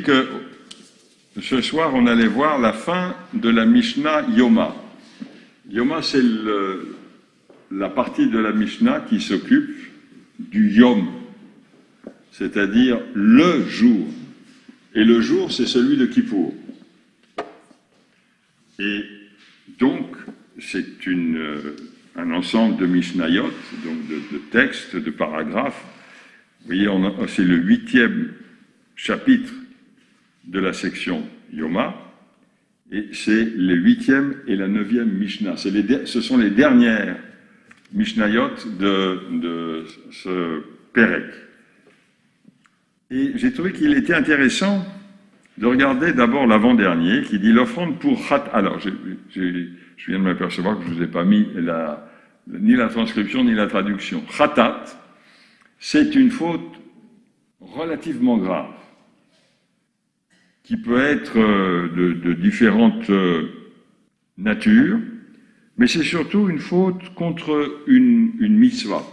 que ce soir, on allait voir la fin de la Mishnah Yoma. Yoma, c'est la partie de la Mishnah qui s'occupe du Yom, c'est-à-dire le jour. Et le jour, c'est celui de Kippour. Et donc, c'est un ensemble de Mishnayot, donc de textes, de paragraphes. Vous voyez, c'est le 8e chapitre de la section Yoma, et c'est le 8e et la 9e Mishnah. Ce sont les dernières Mishnayot de ce Pérec. Et j'ai trouvé qu'il était intéressant de regarder d'abord l'avant-dernier, qui dit l'offrande pour Khat. Alors, je viens de m'apercevoir que je ne vous ai pas mis ni la transcription ni la traduction. Khatat, c'est une faute relativement grave, qui peut être de différentes natures, mais c'est surtout une faute contre une mitzvah.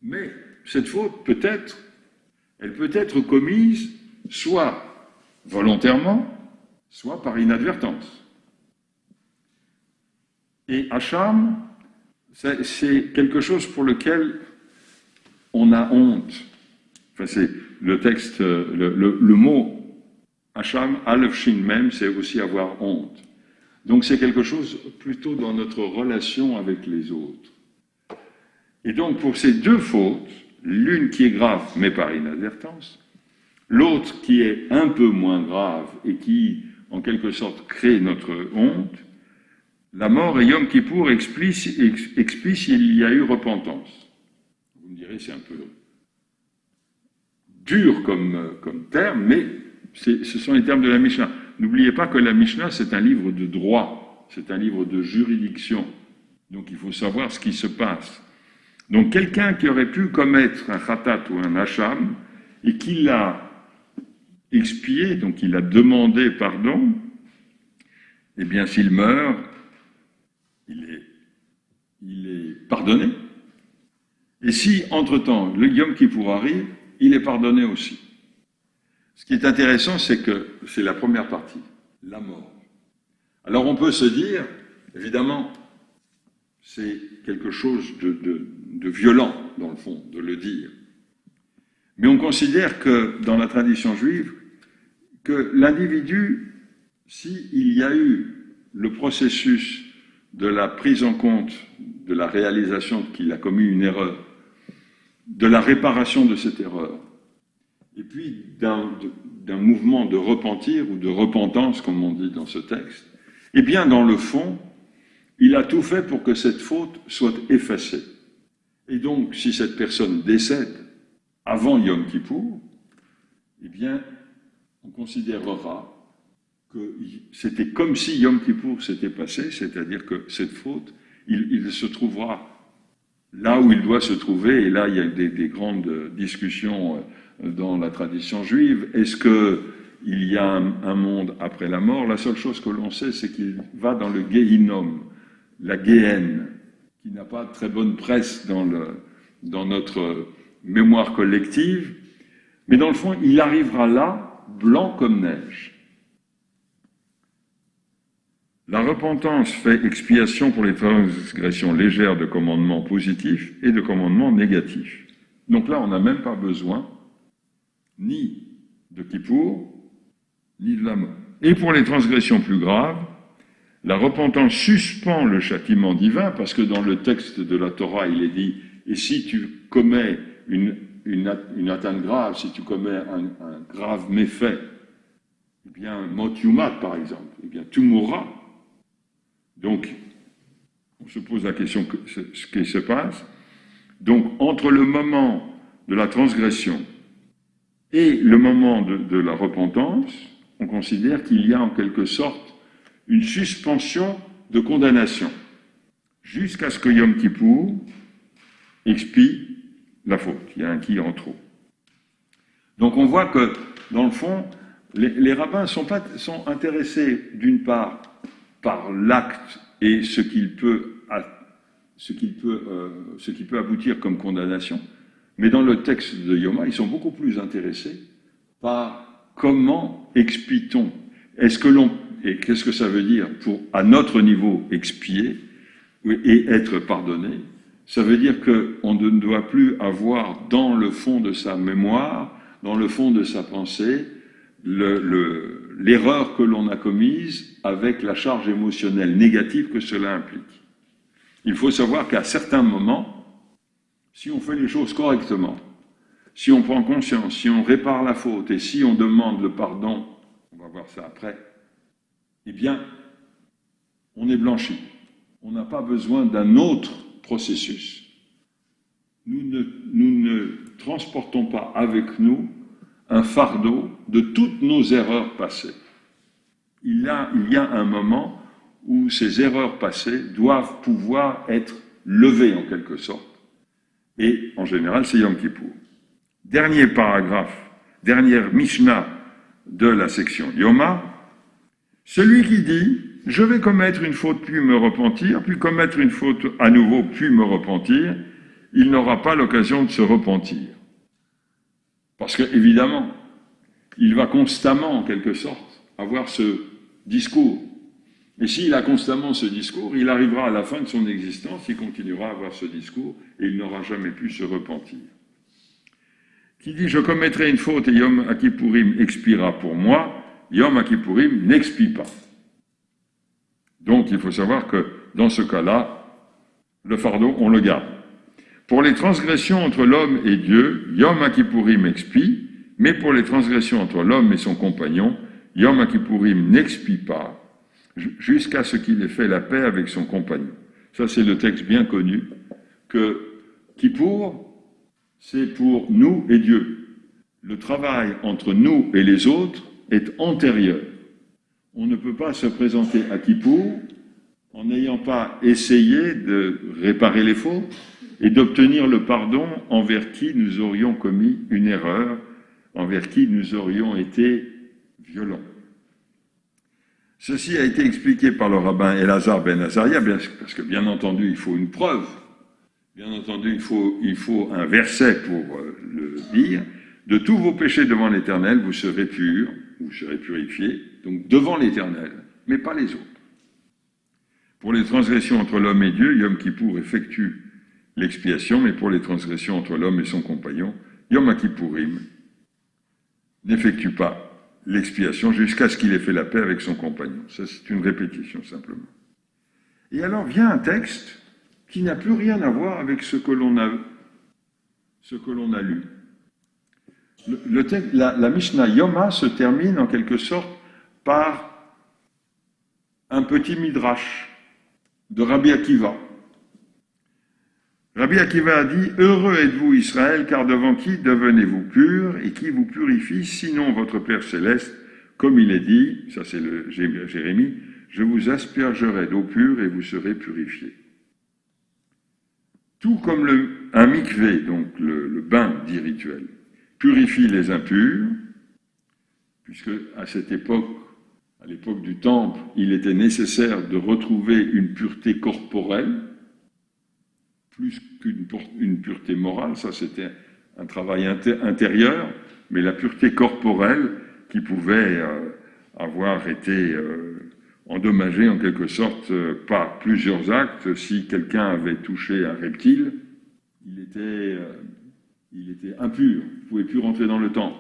Mais cette faute elle peut être commise soit volontairement, soit par inadvertance. Et Hacham, c'est quelque chose pour lequel on a honte. Enfin, c'est le texte, le mot Hacham, Aleph Shin Mem, c'est aussi avoir honte. Donc c'est quelque chose plutôt dans notre relation avec les autres. Et donc pour ces deux fautes, l'une qui est grave mais par inadvertance, l'autre qui est un peu moins grave et qui, en quelque sorte, crée notre honte, la mort et Yom Kippour expliquent s'il y a eu repentance. Vous me direz, c'est un peu dur comme terme, mais ce sont les termes de la Mishnah. N'oubliez pas que la Mishnah, c'est un livre de droit, c'est un livre de juridiction. Donc il faut savoir ce qui se passe. Donc quelqu'un qui aurait pu commettre un khatat ou un hacham, et qui l'a expié, donc il a demandé pardon, eh bien s'il meurt, il est pardonné. Et si, entre-temps, le Yom Kippour arrive, il est pardonné aussi. Ce qui est intéressant, c'est que c'est la première partie, la mort. Alors on peut se dire, évidemment, c'est quelque chose de violent, dans le fond, de le dire. Mais on considère que, dans la tradition juive, que l'individu, s'il y a eu le processus de la prise en compte de la réalisation qu'il a commis une erreur, de la réparation de cette erreur, et puis d'un mouvement de repentir ou de repentance, comme on dit dans ce texte, eh bien, dans le fond, il a tout fait pour que cette faute soit effacée. Et donc, si cette personne décède avant Yom Kippour, eh bien, on considérera que c'était comme si Yom Kippour s'était passé, c'est-à-dire que cette faute, il se trouvera là où il doit se trouver, et là, il y a des grandes discussions dans la tradition juive. Est-ce qu'il y a un monde après la mort? La seule chose que l'on sait, c'est qu'il va dans le Gehinnom, la Géhenne, qui n'a pas très bonne presse dans notre mémoire collective, mais dans le fond, il arrivera là, blanc comme neige. La repentance fait expiation pour les transgressions légères de commandements positifs et de commandements négatifs. Donc là, on n'a même pas besoin ni de Kippour, ni de la mort. Et pour les transgressions plus graves, la repentance suspend le châtiment divin, parce que dans le texte de la Torah, il est dit « Et si tu commets une atteinte grave, si tu commets un grave méfait, eh bien, mot yumat, par exemple, eh bien, tu mourras. » Donc, on se pose la question, ce qui se passe. Donc, entre le moment de la transgression et le moment de la repentance, on considère qu'il y a en quelque sorte une suspension de condamnation, jusqu'à ce que Yom Kippour expie la faute. Il y a un qui en trop. Donc, on voit que, dans le fond, les rabbins sont intéressés, d'une part, par l'acte et ce qui peut aboutir comme condamnation, mais dans le texte de Yoma, ils sont beaucoup plus intéressés par comment expie-t-on? Et qu'est-ce que ça veut dire pour, à notre niveau, expier et être pardonné? Ça veut dire qu'on ne doit plus avoir dans le fond de sa mémoire, dans le fond de sa pensée, l'erreur que l'on a commise avec la charge émotionnelle négative que cela implique. Il faut savoir qu'à certains moments, si on fait les choses correctement, si on prend conscience, si on répare la faute et si on demande le pardon, on va voir ça après, eh bien, on est blanchi. On n'a pas besoin d'un autre processus. Nous ne transportons pas avec nous un fardeau de toutes nos erreurs passées. Il y a un moment où ces erreurs passées doivent pouvoir être levées en quelque sorte. Et en général, c'est Yom Kippour. Dernier paragraphe, dernière Mishnah de la section Yoma, celui qui dit « Je vais commettre une faute puis me repentir, puis commettre une faute à nouveau puis me repentir », il n'aura pas l'occasion de se repentir. Parce qu'évidemment, il va constamment, en quelque sorte, avoir ce discours. Et s'il a constamment ce discours, il arrivera à la fin de son existence, il continuera à avoir ce discours, et il n'aura jamais pu se repentir. Qui dit « Je commettrai une faute et Yom Kippourim expira pour moi », Yom Kippourim n'expie pas. Donc il faut savoir que, dans ce cas-là, le fardeau, on le garde. Pour les transgressions entre l'homme et Dieu, Yom Kippourim expie, mais pour les transgressions entre l'homme et son compagnon, Yom Kippourim n'expie pas, jusqu'à ce qu'il ait fait la paix avec son compagnon. Ça, c'est le texte bien connu, que Kippour, c'est pour nous et Dieu. Le travail entre nous et les autres est antérieur. On ne peut pas se présenter à Kippour en n'ayant pas essayé de réparer les fautes et d'obtenir le pardon envers qui nous aurions commis une erreur, envers qui nous aurions été violents. Ceci a été expliqué par le rabbin Elazar ben Azaria, parce que bien entendu, il faut une preuve. Bien entendu, il faut un verset pour le dire. De tous vos péchés devant l'Éternel, vous serez purs, vous serez purifiés, donc devant l'Éternel, mais pas les autres. Pour les transgressions entre l'homme et Dieu, Yom Kippour effectue l'expiation, mais pour les transgressions entre l'homme et son compagnon, Yom Kippourim n'effectue pas l'expiation jusqu'à ce qu'il ait fait la paix avec son compagnon. Ça, c'est une répétition, simplement. Et alors vient un texte qui n'a plus rien à voir avec ce que l'on a lu. La Mishnah Yoma se termine en quelque sorte par un petit midrash de Rabbi Akiva. Rabbi Akiva a dit « Heureux êtes-vous Israël, car devant qui devenez-vous purs et qui vous purifie, sinon votre Père Céleste, comme il est dit, ça c'est le Jérémie, je vous aspergerai d'eau pure et vous serez purifiés. » Tout comme un mikvé, donc le bain dit rituel, purifie les impurs, puisque à cette époque, à l'époque du Temple, il était nécessaire de retrouver une pureté corporelle, plus qu'une pureté morale, ça c'était un travail intérieur, mais la pureté corporelle qui pouvait avoir été endommagée en quelque sorte par plusieurs actes. Si quelqu'un avait touché un reptile, il était impur, il ne pouvait plus rentrer dans le temple.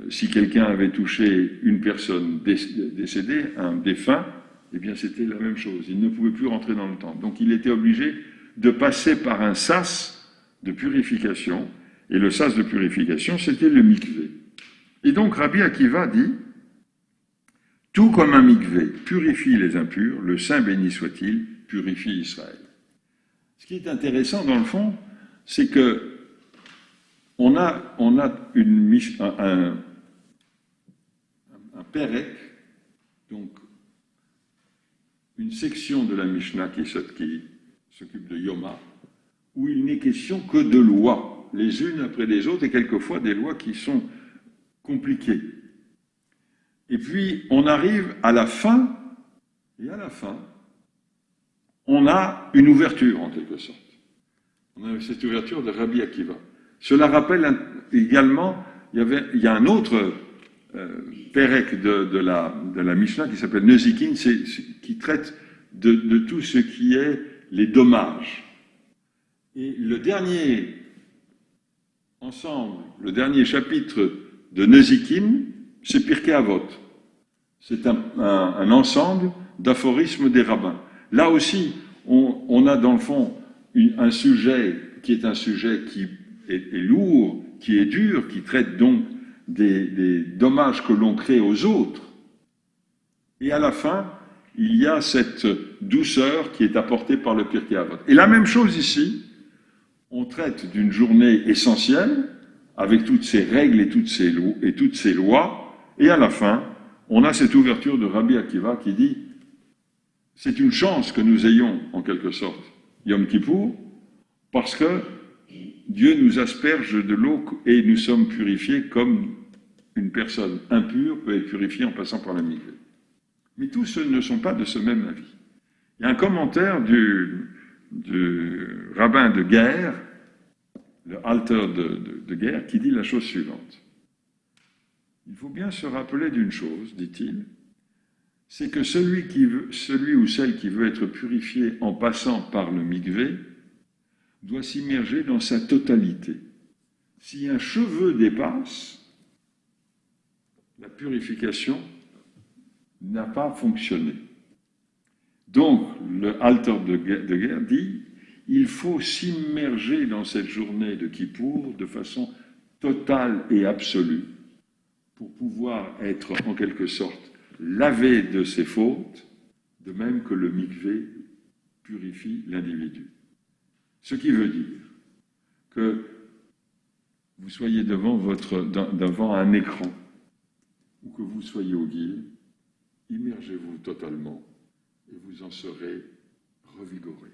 Si quelqu'un avait touché une personne décédée, un défunt, eh bien c'était la même chose, il ne pouvait plus rentrer dans le temple. Donc il était obligé de passer par un sas de purification, et le sas de purification, c'était le mikvé. Et donc Rabbi Akiva dit, tout comme un mikvé purifie les impurs, le Saint béni soit-il, purifie Israël. Ce qui est intéressant dans le fond, c'est que on a un pérek, donc une section de la Mishnah qui s'occupe de Yoma, où il n'est question que de lois, les unes après les autres, et quelquefois des lois qui sont compliquées. Et puis, on arrive à la fin, et à la fin, on a une ouverture, en quelque sorte. On a cette ouverture de Rabbi Akiva. Cela rappelle également, il y a un autre Pérec de la Mishnah qui s'appelle Nezikin, qui traite de tout ce qui est les dommages. Et le dernier chapitre de Nezikin, c'est Pirkei Avot. C'est un ensemble d'aphorismes des rabbins. Là aussi, on a dans le fond un sujet qui est lourd, qui est dur, qui traite donc des dommages que l'on crée aux autres. Et à la fin, il y a cette douceur qui est apportée par le Pirkei Avot. Et la même chose ici, on traite d'une journée essentielle, avec toutes ces règles et toutes ces lois, et à la fin, on a cette ouverture de Rabbi Akiva qui dit « C'est une chance que nous ayons, en quelque sorte, Yom Kippour, parce que Dieu nous asperge de l'eau et nous sommes purifiés comme une personne impure peut être purifiée en passant par la mikvé. » Mais tous ceux ne sont pas de ce même avis. Il y a un commentaire du rabbin de Guerre, le Alter de Guerre, qui dit la chose suivante. Il faut bien se rappeler d'une chose, dit-il, c'est que celui ou celle qui veut être purifié en passant par le mikvé doit s'immerger dans sa totalité. Si un cheveu dépasse, la purification n'a pas fonctionné. Donc, le Alter de Guerre dit, il faut s'immerger dans cette journée de Kippour de façon totale et absolue pour pouvoir être en quelque sorte lavé de ses fautes, de même que le mikvé purifie l'individu. Ce qui veut dire que vous soyez devant un écran ou que vous soyez au guide, immergez-vous totalement et vous en serez revigoré.